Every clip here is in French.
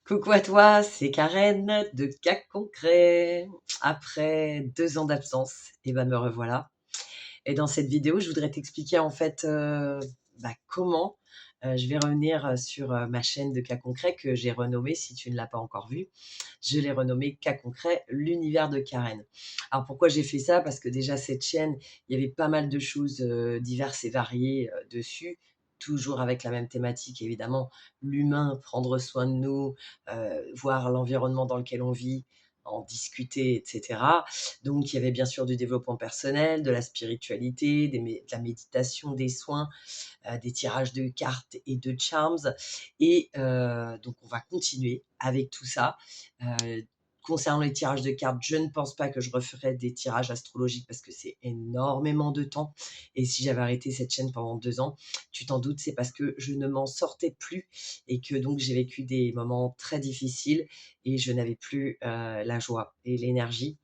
Coucou à toi, c'est Karen de Cas Concret. Après 2 ans d'absence, et ben me revoilà. Et dans cette vidéo, je voudrais t'expliquer en fait, comment, je vais revenir, sur, ma chaîne de Cas Concret que j'ai renommée, si tu ne l'as pas encore vue, je l'ai renommée Cas Concret, l'univers de Karen. Alors pourquoi j'ai fait ça? Parce que déjà cette chaîne, il y avait pas mal de choses, diverses et variées, dessus, toujours avec la même thématique évidemment, l'humain, prendre soin de nous, voir l'environnement dans lequel on vit, en discuter et cetera. Donc il y avait bien sûr du développement personnel, de la spiritualité, de la méditation, des soins, des tirages de cartes et de charms et donc on va continuer avec tout ça. Concernant les tirages de cartes, je ne pense pas que je referai des tirages astrologiques parce que c'est énormément de temps et si j'avais arrêté cette chaîne pendant 2 ans, tu t'en doutes, c'est parce que je ne m'en sortais plus et que donc j'ai vécu des moments très difficiles et je n'avais plus, la joie et l'énergie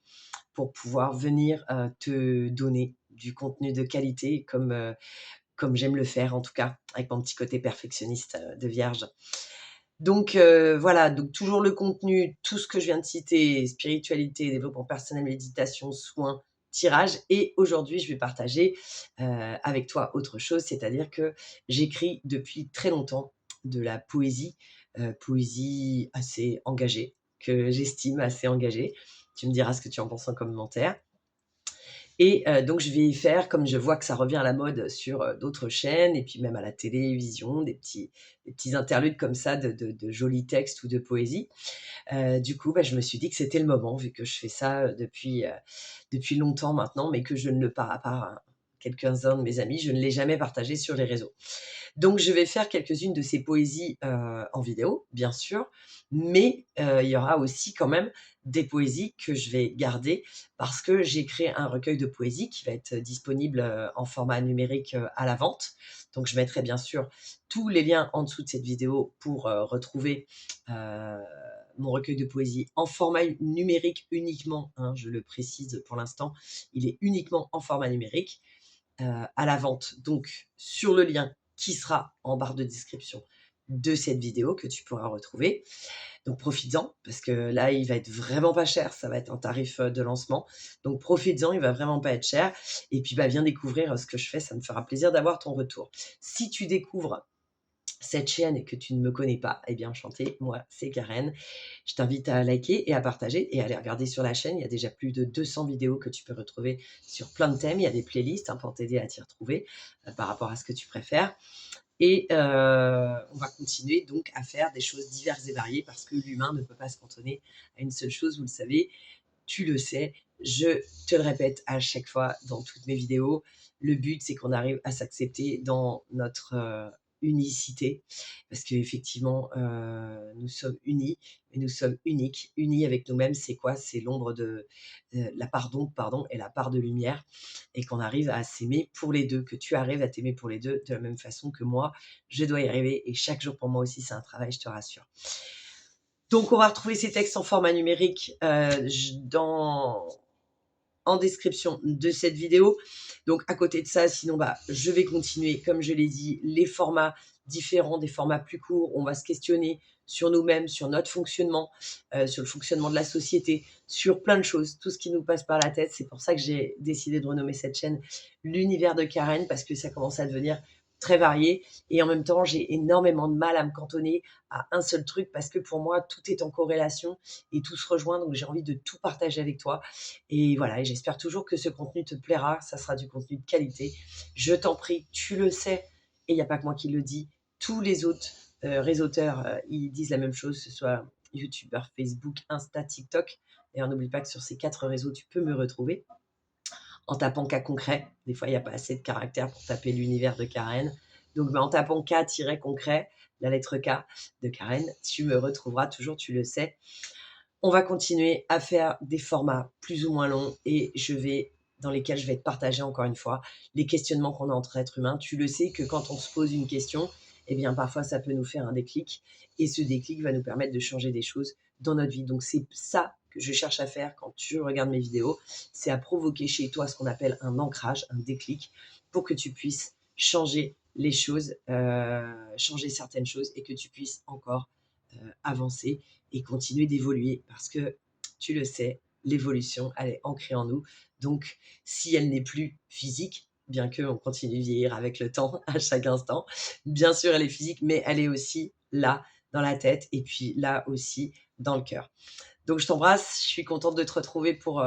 pour pouvoir venir, te donner du contenu de qualité comme j'aime le faire en tout cas, avec mon petit côté perfectionniste, de vierge. Donc voilà, donc toujours le contenu, tout ce que je viens de citer, spiritualité, développement personnel, méditation, soins, tirage et aujourd'hui je vais partager, avec toi autre chose, c'est-à-dire que j'écris depuis très longtemps de la poésie, poésie assez engagée, que j'estime assez engagée. Tu me diras ce que tu en penses en commentaire. Et donc je vais y faire, comme je vois que ça revient à la mode sur, d'autres chaînes et puis même à la télévision, des petits interludes comme ça de jolis textes ou de poésie. Du coup, je me suis dit que c'était le moment vu que je fais ça, depuis longtemps maintenant, mais que je ne le pas à part quelques-uns de mes amis, je ne l'ai jamais partagé sur les réseaux. Donc je vais faire quelques-unes de ces poésies, en vidéo, bien sûr, mais il y aura aussi quand même des poésies que je vais garder parce que j'ai créé un recueil de poésie qui va être disponible, en format numérique, à la vente. Donc je mettrai bien sûr tous les liens en dessous de cette vidéo pour, retrouver, heu, mon recueil de poésie en format numérique uniquement, hein, je le précise pour l'instant, il est uniquement en format numérique à la vente, donc sur le lien qui sera en barre de description de cette vidéo que tu pourras retrouver. Donc profites-en parce que là, il va être vraiment pas cher, ça va être un tarif, de lancement. Donc profites-en, il va vraiment pas être cher et puis, viens découvrir, ce que je fais, ça me fera plaisir d'avoir ton retour. Si tu découvres cette chaîne et que tu ne me connais pas, eh bien enchantée, moi c'est Karen. Je t'invite à liker et à partager et à aller regarder sur la chaîne. Il y a déjà plus de 200 vidéos que tu peux retrouver sur plein de thèmes. Il y a des playlists pour t'aider à t'y retrouver par rapport à ce que tu préfères. Et on va continuer donc à faire des choses diverses et variées parce que l'humain ne peut pas se cantonner à une seule chose, vous le savez, tu le sais, je te le répète à chaque fois dans toutes mes vidéos. Le but, c'est qu'on arrive à s'accepter dans notre unicité, parce qu'effectivement, nous sommes unis, mais nous sommes uniques. Unis avec nous-mêmes, c'est quoi? C'est l'ombre de la part d'ombre, pardon, et la part de lumière, et qu'on arrive à s'aimer pour les deux, que tu arrives à t'aimer pour les deux de la même façon que moi, je dois y arriver, et chaque jour pour moi aussi, c'est un travail, je te rassure. Donc, on va retrouver ces textes en format numérique en description de cette vidéo. Donc, à côté de ça, sinon, je vais continuer, comme je l'ai dit, les formats différents, des formats plus courts. On va se questionner sur nous-mêmes, sur notre fonctionnement, sur le fonctionnement de la société, sur plein de choses, tout ce qui nous passe par la tête. C'est pour ça que j'ai décidé de renommer cette chaîne l'univers de Karen, parce que ça commence à devenir très varié et en même temps, j'ai énormément de mal à me cantonner à un seul truc parce que pour moi, tout est en corrélation et tout se rejoint. Donc, j'ai envie de tout partager avec toi. Et voilà, et j'espère toujours que ce contenu te plaira. Ça sera du contenu de qualité. Je t'en prie, tu le sais, et il n'y a pas que moi qui le dis. Tous les autres réseauteurs, ils disent la même chose, que ce soit YouTubeur, Facebook, Insta, TikTok. Et on n'oublie pas que sur ces 4 réseaux, tu peux me retrouver en tapant cas concret. Des fois, il n'y a pas assez de caractères pour taper l'univers de Karen. Donc, en tapant cas-concret, la lettre K de Karen, tu me retrouveras toujours, tu le sais. On va continuer à faire des formats plus ou moins longs et dans lesquels je vais te partager encore une fois les questionnements qu'on a entre êtres humains. Tu le sais que quand on se pose une question, eh bien parfois ça peut nous faire un déclic et ce déclic va nous permettre de changer des choses dans notre vie. Donc c'est ça que je cherche à faire quand tu regardes mes vidéos, c'est à provoquer chez toi ce qu'on appelle un ancrage, un déclic, pour que tu puisses changer les choses, changer certaines choses et que tu puisses encore avancer et continuer d'évoluer parce que, tu le sais, l'évolution, elle est ancrée en nous. Donc si elle n'est plus physique, bien qu'on continue de vieillir avec le temps à chaque instant, bien sûr elle est physique, mais elle est aussi là, dans la tête et puis là aussi dans le cœur. Donc je t'embrasse, je suis contente de te retrouver pour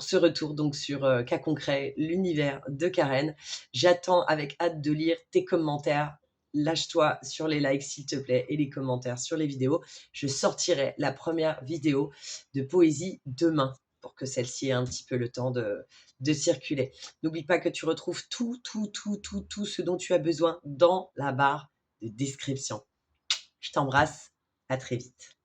ce retour donc sur, Cas concret, l'univers de Karen. J'attends avec hâte de lire tes commentaires. Lâche-toi sur les likes s'il te plaît et les commentaires sur les vidéos. Je sortirai la première vidéo de poésie demain pour que celle-ci ait un petit peu le temps de circuler. N'oublie pas que tu retrouves tout ce dont tu as besoin dans la barre de description. Je t'embrasse, à très vite.